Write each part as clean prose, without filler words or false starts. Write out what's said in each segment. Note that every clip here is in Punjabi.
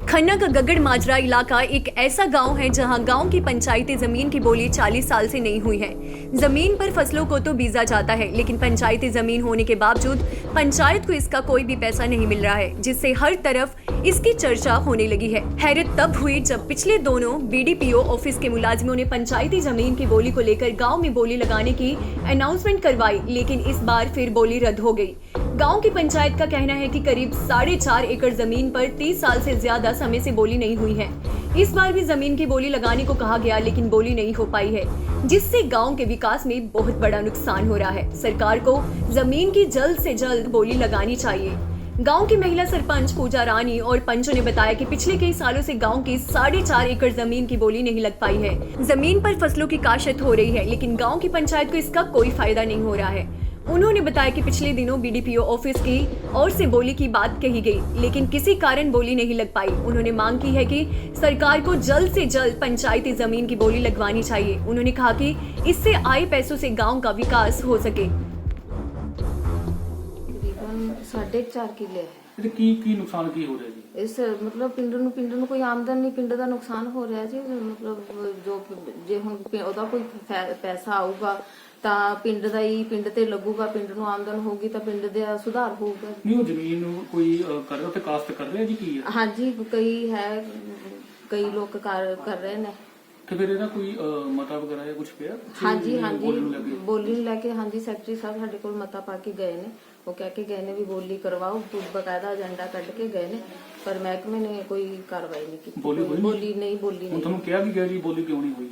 खन्ना का गगड़ माजरा इलाका एक ऐसा गांव है जहां गांव की पंचायती जमीन की बोली 40 साल से नहीं हुई है। जमीन पर फसलों को तो बीजा जाता है, लेकिन पंचायती जमीन होने के बावजूद पंचायत को इसका कोई भी पैसा नहीं मिल रहा है, जिससे हर तरफ इसकी चर्चा होने लगी है। हैरत तब हुई जब पिछले दोनों बीडीपीओ ऑफिस के मुलाजिमों ने पंचायती जमीन की बोली को लेकर गाँव में बोली लगाने की अनाउंसमेंट करवाई, लेकिन इस बार फिर बोली रद्द हो गई। गांव की पंचायत का कहना है कि करीब 4.5 एकड़ जमीन पर 30 साल से ज्यादा समय से बोली नहीं हुई है। इस बार भी जमीन की बोली लगाने को कहा गया, लेकिन बोली नहीं हो पाई है, जिससे गांव के विकास में बहुत बड़ा नुकसान हो रहा है। सरकार को जमीन की जल्द से जल्द बोली लगानी चाहिए। गांव की महिला सरपंच पूजा रानी और पंचों ने बताया कि पिछले कई सालों से गांव की 4.5 एकड़ जमीन की बोली नहीं लग पाई है। जमीन पर फसलों की काश्त हो रही है, लेकिन गांव की पंचायत को इसका कोई फायदा नहीं हो रहा है। उन्होंने बताया कि पिछले दिनों बीडीपीओ ऑफिस की ओर से बोली की बात कही गई, लेकिन किसी कारण बोली नहीं लग पाई। उन्होंने मांग की है कि सरकार को जल्द से जल्द पंचायती जमीन की बोली लगवानी चाहिए। उन्होंने कहा कि इससे आए पैसों से गांव का विकास हो सके। तकरीबन 4.5 किले है। ਇਹਦੇ ਕੀ ਨੁਕਸਾਨ ਕੀ ਹੋ ਰਿਹਾ ਜੀ? ਇਸ ਮਤਲਬ ਪਿੰਡ ਨੂੰ ਕੋਈ ਆਮਦਨ ਨਹੀਂ, ਪਿੰਡ ਦਾ ਨੁਕਸਾਨ ਹੋ ਰਿਹਾ ਜੀ। ਮਤਲਬ ਜੋ ਜੇ ਹੁਣ ਉਹਦਾ ਕੋਈ ਪੈਸਾ ਆਊਗਾ ਤਾਂ ਪਿੰਡ ਦਾ ਹੀ ਪਿੰਡ ਤੇ ਲੱਗੂਗਾ, ਪਿੰਡ ਨੂੰ ਆਮਦਨ ਹੋਊਗੀ ਤਾਂ ਪਿੰਡ ਦਾ ਸੁਧਾਰ ਹੋਊਗਾ। ਨਹੀਂ ਉਹ ਜ਼ਮੀਨ ਨੂੰ ਕੋਈ ਕਰ ਰਿਹਾ ਤੇ ਕਾਸਟ ਕਰ ਰਿਹਾ ਜੀ ਕੀ ਹੈ? ਹਾਂਜੀ ਕਈ ਲੋਕ ਕਰ ਰਹੇ ਨੇ। ਤੇ ਫਿਰ ਇਹਦਾ ਕੋਈ ਮਤਾ ਵਗੈਰਾ ਜਾਂ ਕੁਝ ਪਿਆ? ਹਾਂਜੀ ਬੋਲੀ ਨੂੰ ਲੈ ਕੇ ਹਾਂਜੀ ਸੈਕਟਰੀ ਸਾਹਿਬ ਸਾਡੇ ਕੋਲ ਮਤਾ ਪਾ ਕੇ ਗਏ ਨੇ। ਉਹ ਕਹਿ ਕੇ ਗਏ ਨੇ ਵੀ ਬੋਲੀ ਕਰਵਾਓ, ਬਕਾਇਦਾ ਏਜੰਡਾ ਕੱਢ ਕੇ ਗਏ ਨੇ, ਪਰ ਮਹਿਕਮੇ ਨੇ ਕੋਈ ਕਾਰਵਾਈ ਨਹੀਂ ਕੀਤੀ। ਬੋਲੀ ਨਹੀਂ ਹੁਣ ਤੁਹਾਨੂੰ ਕਿਹਾ ਵੀ ਗਿਆ ਜੀ ਬੋਲੀ ਕਿਉਂ ਨਹੀਂ ਹੋਈ?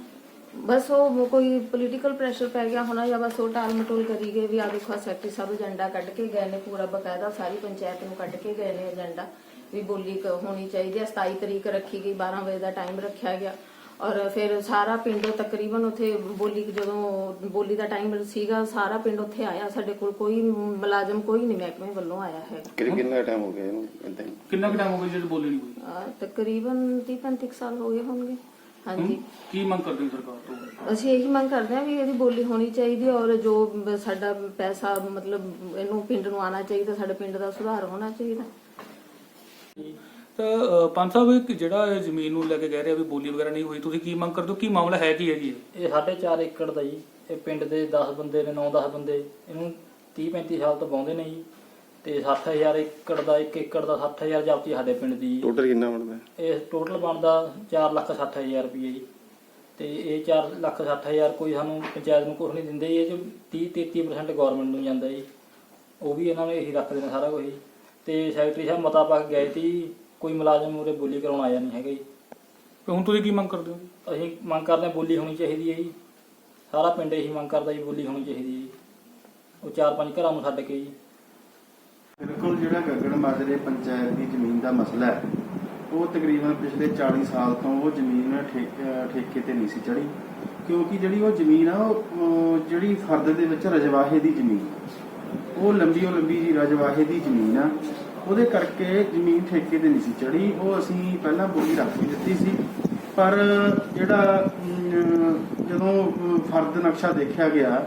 ਬਸ ਉਹ ਕੋਈ ਪੋਲੀਟੀਕਲ ਪ੍ਰੈਸ਼ਰ ਪੈ ਗਿਆ ਹੋਣਾ, ਜਾਂ ਬਸ ਉਹ ਟਾਲ ਮਟੋਲ ਕਰੀ ਗਏ ਵੀ ਆ ਦੇਖੋ ਸੈਕਟਰੀ ਸਾਹਿਬ ਏਜੰਡਾ ਕੱਢ ਕੇ ਗਏ ਨੇ, ਪੂਰਾ ਬਕਾਇਦਾ ਸਾਰੀ ਪੰਚਾਇਤ ਨੂੰ ਕੱਢ ਕੇ ਗਏ ਨੇ ਏਜੰਡਾ ਵੀ ਬੋਲੀ ਹੋਣੀ ਚਾਹੀਦੀ ਹੈ। 27 ਤਰੀਕ ਰੱਖੀ ਗਈ, 12 ਵਜੇ ਦਾ ਟਾਈਮ ਰੱਖਿਆ ਗਿਆ ਔਰ ਫਿਰ ਸਾਰਾ ਪਿੰਡ ਤਕਰੀਬਨ ਉੱਥੇ ਬੋਲੀ ਜਦੋਂ ਬੋਲੀ ਦਾ ਟਾਈਮ ਸੀਗਾ ਸਾਰਾ ਪਿੰਡ ਉੱਥੇ ਆਇਆ। ਸਾਡੇ ਕੋਲ ਕੋਈ ਮੁਲਾਜ਼ਮ ਕੋਈ ਨਹੀਂ ਮਹਿਕਮੇ ਵੱਲੋਂ ਆਇਆ ਹੈ। ਕਿੰਨਾ ਟਾਈਮ ਹੋ ਗਿਆ ਇਹਨੂੰ? ਕਿੰਨਾ ਟਾਈਮ ਹੋ ਗਿਆ ਜਦੋਂ ਬੋਲੀ ਨਹੀਂ ਹੋਈ? ਤਕਰੀਬਨ 30-35 ਸਾਲ ਹੋ ਗਏ ਹੋਣਗੇ। ਹਾਂਜੀ ਕੀ ਮੰਗ ਕਰਦੇ ਹੋ ਸਰਕਾਰ ਤੋਂ? ਅਸੀਂ ਇਹੀ ਮੰਗ ਕਰਦੇ ਹਾਂ ਵੀ ਇਹਦੀ ਬੋਲੀ ਹੋਣੀ ਚਾਹੀਦੀ ਔਰ ਜੋ ਸਾਡਾ ਪੈਸਾ ਮਤਲਬ ਇਹਨੂੰ ਪਿੰਡ ਨੂੰ ਆਉਣਾ ਚਾਹੀਦਾ, ਸਾਡੇ ਪਿੰਡ ਦਾ ਸੁਧਾਰ ਹੋਣਾ ਚਾਹੀਦਾ। ਤਾਂ ਪੰਜ ਸਾਹਿਬ ਜਿਹੜਾ ਜ਼ਮੀਨ ਨੂੰ ਲੈ ਕੇ ਕਹਿ ਰਿਹਾ ਵੀ ਬੋਲੀ ਵਗੈਰਾ ਨਹੀਂ ਹੋਈ, ਤੁਸੀਂ ਕੀ ਮੰਗ ਕਰਦੇ ਹੋ? ਕੀ ਮਾਮਲਾ ਹੈ ਕੀ ਹੈ ਜੀ? ਇਹ 4.5 ਏਕੜ ਦਾ ਜੀ। ਇਹ ਪਿੰਡ ਦੇ 10 ਬੰਦੇ ਨੇ, 9-10 ਬੰਦੇ ਇਹਨੂੰ 30-35 ਸਾਲ ਤੋਂ ਵਾਹੁੰਦੇ ਨੇ ਜੀ। ਤੇ 60,000 ਏਕੜ ਦਾ, 1 ਏਕੜ ਦਾ 60,000 ਜਾਪਤੀ ਸਾਡੇ ਪਿੰਡ ਦੀ। ਟੋਟਲ ਕਿੰਨਾ ਬਣਦਾ? ਇਹ ਟੋਟਲ ਬਣਦਾ 4,60,000 ਰੁਪਏ ਜੀ। ਤੇ ਇਹ 4,60,000 ਕੋਈ ਸਾਨੂੰ ਪੰਚਾਇਤ ਨੂੰ ਕੁਝ ਨਹੀਂ ਦਿੰਦੇ ਜੀ। ਇਹ 'ਚ 30-33% ਗਵਰਨਮੈਂਟ ਨੂੰ ਜਾਂਦਾ ਜੀ। ਉਹ ਵੀ ਇਹਨਾਂ ਨੇ ਇਹੀ ਰੱਖਦੇ ਨੇ ਸਾਰਾ ਕੁਝ। ਤੇ ਸੈਕਟਰੀ ਸਾਹਿਬ ਮਤਾ ਪਾ ਕੇ ਗਏ ਸੀ, ਕੋਈ ਮੁਲਾਜ਼ਮ ਉਰੇ ਬੋਲੀ ਕਰਾਉਣ ਆਇਆ ਨਹੀਂ ਹੈਗਾ ਜੀ। ਹੁਣ ਤੁਸੀਂ ਕੀ ਮੰਗ ਕਰਦੇ ਹੋ? ਅਸੀਂ ਮੰਗ ਕਰਦੇ ਹਾਂ ਬੋਲੀ ਹੋਣੀ ਚਾਹੀਦੀ ਹੈ ਜੀ। ਸਾਰਾ ਪਿੰਡ ਇਹੀ ਮੰਗ ਕਰਦਾ ਜੀ ਬੋਲੀ ਹੋਣੀ ਚਾਹੀਦੀ ਹੈ ਜੀ। ਉਹ 4-5 ਘਰਾਂ ਨੂੰ ਛੱਡ ਕੇ ਜੀ। ਬਿਲਕੁਲ ਜਿਹੜਾ ਗਗੜ ਮਾਜਰੇ ਪੰਚਾਇਤ ਦੀ ਜ਼ਮੀਨ ਦਾ ਮਸਲਾ ਹੈ ਉਹ ਤਕਰੀਬਨ ਪਿਛਲੇ 40 ਸਾਲ ਤੋਂ ਉਹ ਜ਼ਮੀਨ ਠੇਕੇ ਤੇ ਨਹੀਂ ਸੀ ਚੜੀ, ਕਿਉਂਕਿ ਜਿਹੜੀ ਉਹ ਜ਼ਮੀਨ ਆ ਉਹ ਜਿਹੜੀ ਫਰਦ ਦੇ ਵਿੱਚ ਰਜਵਾਹੇ ਦੀ ਜ਼ਮੀਨ, ਉਹ ਲੰਬੀ ਜੀ ਰਜਵਾਹੇ ਦੀ ਜ਼ਮੀਨ ਆ, ਉਹਦੇ ਕਰਕੇ ਜ਼ਮੀਨ ਠੇਕੇ ਤੇ ਨਹੀਂ ਸੀ ਚੜੀ। ਉਹ ਅਸੀਂ ਪਹਿਲਾਂ ਬੋਲੀ ਰੱਖ ਕੇ ਦਿੱਤੀ ਸੀ, ਪਰ ਜਿਹੜਾ ਜਦੋਂ ਫਰਦ ਨਕਸ਼ਾ ਦੇਖਿਆ ਗਿਆ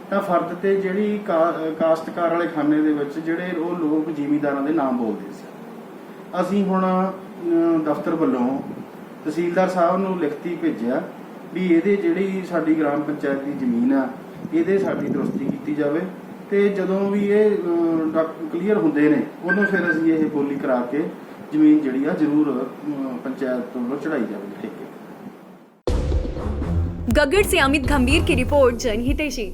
ਤਾਂ ਫਰਦ ਤੇ ਜਿਹੜੀ ਕਾਸ਼ਤਕਾਰ ਵਾਲੇ ਖਾਨੇ ਦੇ ਵਿੱਚ ਜਿਹੜੇ ਉਹ ਲੋਕ ਜ਼ਿਮੀਂਦਾਰਾਂ ਦੇ ਨਾਮ ਬੋਲਦੇ ਸੀ। ਅਸੀਂ ਹੁਣ ਦਫ਼ਤਰ ਵੱਲੋਂ ਤਹਿਸੀਲਦਾਰ ਸਾਹਿਬ ਨੂੰ ਲਿਖਤੀ ਭੇਜਿਆ ਵੀ ਇਹਦੇ ਜਿਹੜੀ ਸਾਡੀ ਗ੍ਰਾਮ ਪੰਚਾਇਤ ਦੀ ਜ਼ਮੀਨ ਆ ਇਹਦੇ ਸਾਡੀ ਦਰੁਸਤੀ ਕੀਤੀ ਜਾਵੇ, ਤੇ ਜਦੋਂ ਵੀ ਇਹ ਕਲੀਅਰ ਹੁੰਦੇ ਨੇ ਉਦੋਂ ਫਿਰ ਅਸੀਂ ਇਹ ਬੋਲੀ ਕਰਾ ਕੇ ਜ਼ਮੀਨ ਜਿਹੜੀ ਆ ਜ਼ਰੂਰ ਪੰਚਾਇਤ ਵੱਲੋਂ ਚੜਾਈ ਜਾਵੇ ਠੇਕੇ। गगड़ से अमित गंभीर की रिपोर्ट, जनहितैषी।